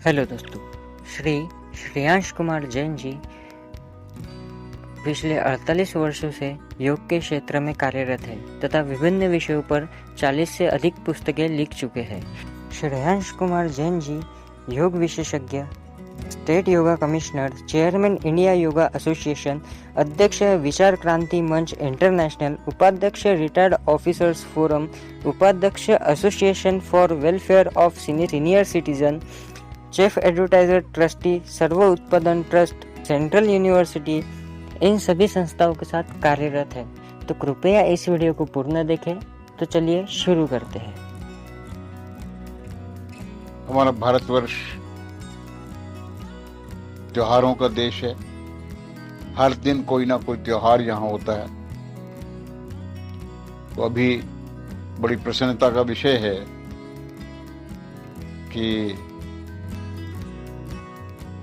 Hello दोस्तों, श्री श्रेयांश कुमार जैन जी पिछले 48 वर्षों से योग के क्षेत्र में कार्यरत है तथा विभिन्न विषयों पर 40 से अधिक पुस्तकें लिख चुके हैं। श्रेयांश कुमार जैन जी योग विशेषज्ञ, state yoga commissioner, chairman India yoga association, अध्यक्ष विचार क्रांति मंच इंटरनेशनल, उपाध्यक्ष रिटायर्ड ऑफिसर्स फोरम, उपाध्यक्ष association for welfare of senior citizen, chief advertiser trustee, Sarva Utpadan trust, central university, इन सभी संस्थाओं के साथ कार्यरत है। तो कृपया इस वीडियो को पूर्ण देखें। तो चलिए शुरू करते हैं। हमारा भारतवर्ष त्योहारों का देश है। हर दिन कोई ना कोई त्योहार यहाँ होता है। तो अभी बड़ी प्रसन्नता का विषय है कि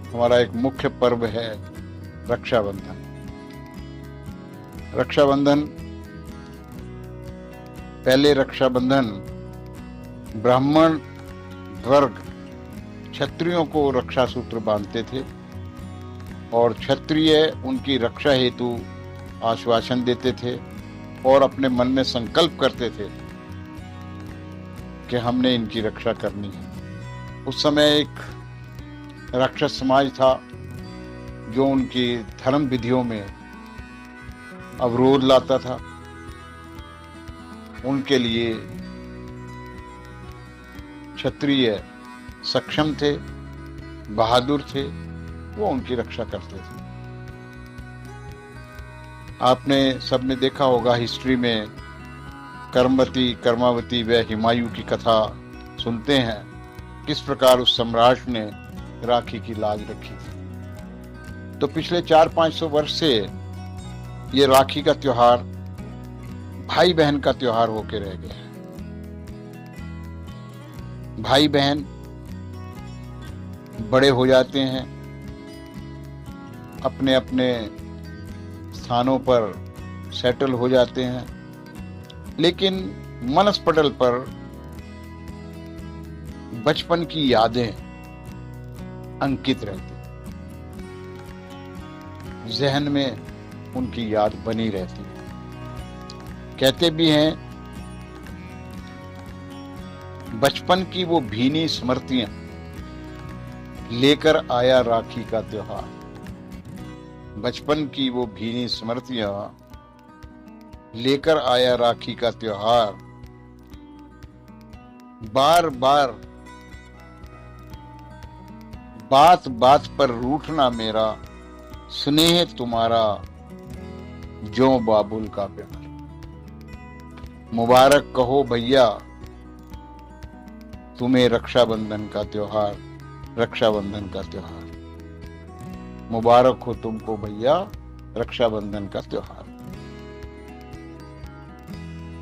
हमारा एक मुख्य पर्व है रक्षाबंधन। रक्षाबंधन, पहले रक्षाबंधन ब्राह्मण वर्ग क्षत्रियों को रक्षा सूत्र बांधते थे और क्षत्रिय उनकी रक्षा हेतु आश्वासन देते थे और अपने मन में संकल्प करते थे कि हमने इनकी रक्षा करनी है। उस समय एक राक्षस समाज था जो उनकी धर्म विधियों में अवरोध लाता था। उनके लिए क्षत्रिय सक्षम थे, बहादुर थे, वो उनकी रक्षा करते थे। आपने सबने देखा होगा हिस्ट्री में कर्मवती, कर्मावती व हुमायूं की कथा सुनते हैं, किस प्रकार उस सम्राट ने राखी की लाज रखी थी। तो पिछले 400-500 वर्ष से ये राखी का त्योहार भाई बहन का त्योहार होके रह गया है। भाई बहन बड़े हो जाते हैं, अपने अपने स्थानों पर सेटल हो जाते हैं, लेकिन मनस पटल पर बचपन की यादें अंकित रहती, जहन में उनकी याद बनी रहती। कहते भी हैं बचपन की वो भीनी स्मृतियां लेकर आया राखी का त्योहार। बचपन की वो भीनी स्मृतियां लेकर आया राखी का त्योहार। बार बार बात बात पर रूठना मेरा, स्नेह तुम्हारा जो बाबुल का प्यार। मुबारक कहो भैया तुम्हें रक्षाबंधन का त्योहार, रक्षाबंधन का त्योहार। मुबारक हो तुमको भैया रक्षाबंधन का त्योहार।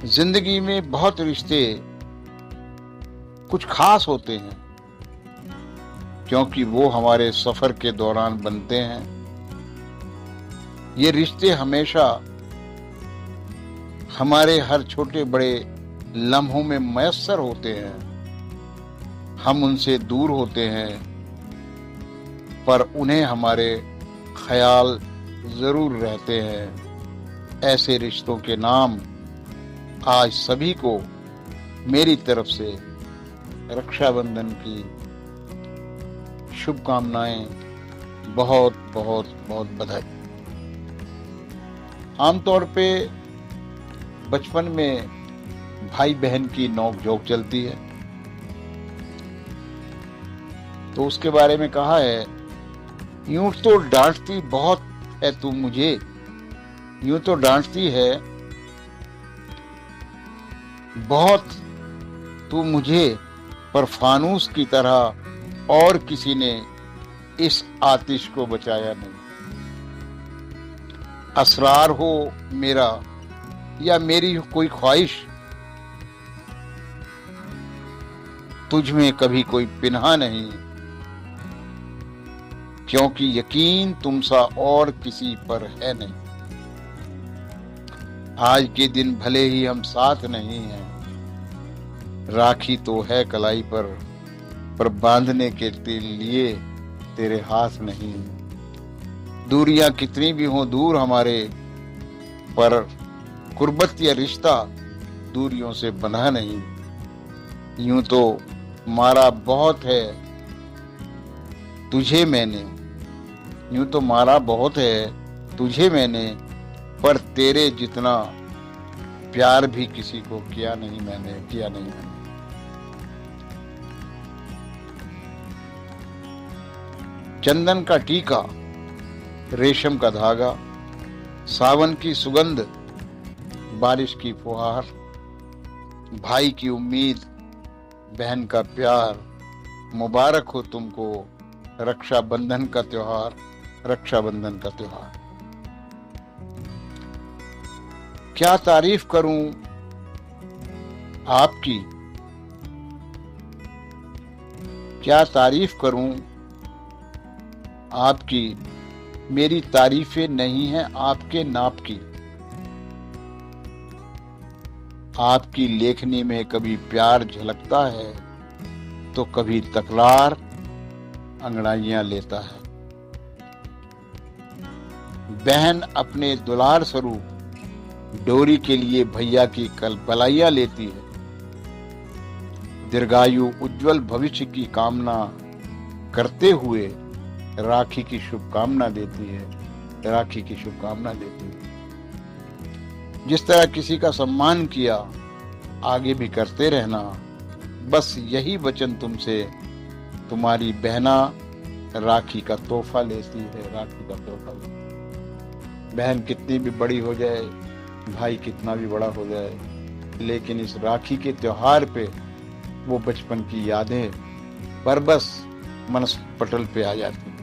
जिंदगी में बहुत रिश्ते कुछ खास होते हैं क्योंकि वो हमारे सफर के दौरान बनते हैं। ये रिश्ते हमेशा हमारे हर छोटे बड़े लम्हों में मयस्सर होते हैं। हम उनसे दूर होते हैं पर उन्हें हमारे ख्याल जरूर रहते हैं। ऐसे रिश्तों के नाम आज सभी को मेरी तरफ से रक्षाबंधन की शुभकामनाएं, बहुत बहुत बहुत बधाई। आमतौर पे बचपन में भाई बहन की नोक-झोंक चलती है, तो उसके बारे में कहा है, यूं तो डांटती बहुत है तू मुझे, यूं तो डांटती है बहुत तू मुझे, पर फानूस की तरह और किसी ने इस आतिश को बचाया नहीं। असरार हो मेरा या मेरी कोई ख्वाहिश, तुझ में कभी कोई पिन्हा नहीं, क्योंकि यकीन तुमसा और किसी पर है नहीं। आज के दिन भले ही हम साथ नहीं हैं, राखी तो है कलाई पर, पर बांधने के लिए तेरे हाथ नहीं। दूरियां कितनी भी हों दूर हमारे, पर कुर्बत या रिश्ता दूरियों से बंधा नहीं। यूं तो मारा बहुत है तुझे मैंने, यूं तो मारा बहुत है तुझे मैंने, पर तेरे जितना प्यार भी किसी को किया नहीं मैंने। चंदन का टीका, रेशम का धागा, सावन की सुगंध, बारिश की फुहार, भाई की उम्मीद, बहन का प्यार, मुबारक हो तुमको रक्षाबंधन का त्योहार, रक्षाबंधन का त्योहार। क्या तारीफ करूं आपकी, क्या तारीफ करूं आपकी, मेरी तारीफें नहीं है आपके नाप की। आपकी लेखनी में कभी प्यार झलकता है तो कभी तकरार अंगड़ाइयां लेता है। बहन अपने दुलार स्वरूप डोरी के लिए भैया की कलपलाइयां लेती है। दीर्घायु उज्जवल भविष्य की कामना करते हुए राखी की शुभकामना देती है, राखी की शुभकामना देती है। जिस तरह किसी का सम्मान किया आगे भी करते रहना, बस यही वचन तुमसे तुम्हारी बहना राखी का तोहफा लेती है, राखी का तोहफा लेती है। बहन कितनी भी बड़ी हो जाए, भाई कितना भी बड़ा हो जाए, लेकिन इस राखी के त्योहार पे वो बचपन की यादें पर बस मनस पटल पे आ जाती।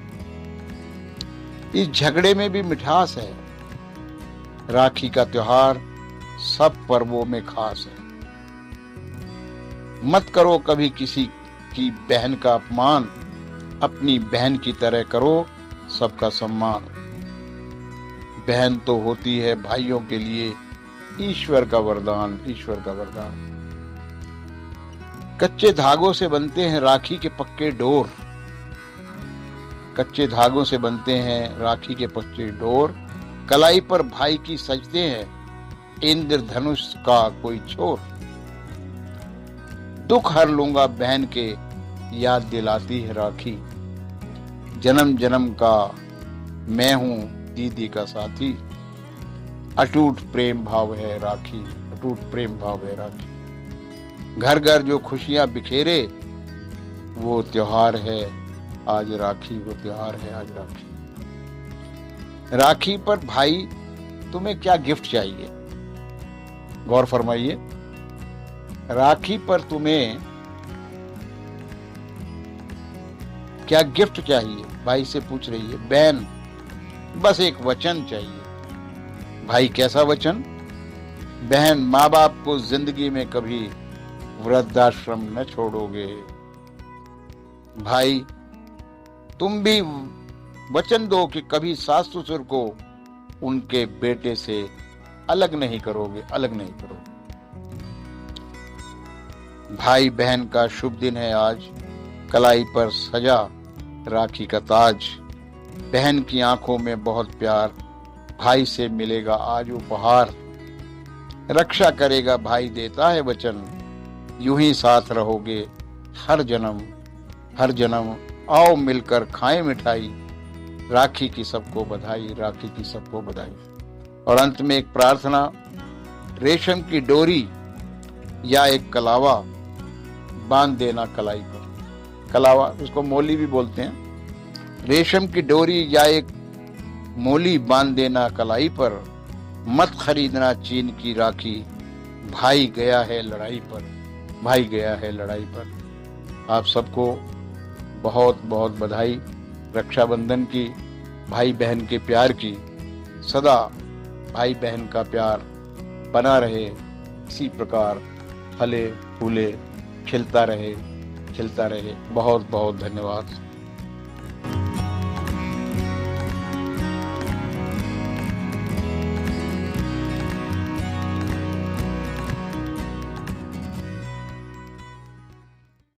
इस झगड़े में भी मिठास है। राखी का त्योहार सब पर्वों में खास है। मत करो कभी किसी की बहन का अपमान, अपनी बहन की तरह करो सबका सम्मान। बहन तो होती है भाइयों के लिए ईश्वर का वरदान, ईश्वर का वरदान। कच्चे धागों से बनते हैं राखी के पक्के डोर, कच्चे धागों से बनते हैं राखी के पक्के डोर। कलाई पर भाई की सजते हैं इंद्रधनुष का कोई छोर। दुख हर लूंगा बहन के याद दिलाती है राखी। जन्म जन्म का मैं हूं दीदी का साथी। अटूट प्रेम भाव है राखी, अटूट प्रेम भाव है राखी। घर घर जो खुशियां बिखेरे वो त्योहार है आज राखी, वो त्योहार है आज राखी। राखी पर भाई तुम्हें क्या गिफ्ट चाहिए, गौर फरमाइए। राखी पर तुम्हें क्या गिफ्ट चाहिए, भाई से पूछ रही है बहन। बस एक वचन चाहिए। भाई कैसा वचन? बहन, माँ बाप को जिंदगी में कभी वृद्धाश्रम न छोड़ोगे। भाई, तुम भी वचन दो कि कभी सास ससुर को उनके बेटे से अलग नहीं करोगे, अलग नहीं करोगे। भाई बहन का शुभ दिन है आज। कलाई पर सजा राखी का ताज। बहन की आंखों में बहुत प्यार, भाई से मिलेगा आज उपहार। रक्षा करेगा भाई, देता है वचन। यूं ही साथ रहोगे हर जन्म, हर जन्म। आओ मिलकर खाएं मिठाई। राखी की सबको बधाई, राखी की सबको बधाई। और अंत में एक प्रार्थना। रेशम की डोरी या एक कलावा बांध देना कलाई पर। कलावा, उसको मोली भी बोलते हैं। रेशम की डोरी या एक मोली बांध देना कलाई पर। मत खरीदना चीन की राखी, भाई गया है लड़ाई पर, भाई गया है लड़ाई पर। आप सबको बहुत बहुत बधाई रक्षाबंधन की, भाई बहन के प्यार की। सदा भाई बहन का प्यार बना रहे, इसी प्रकार फले फूले, खिलता रहे, खिलता रहे। बहुत बहुत धन्यवाद।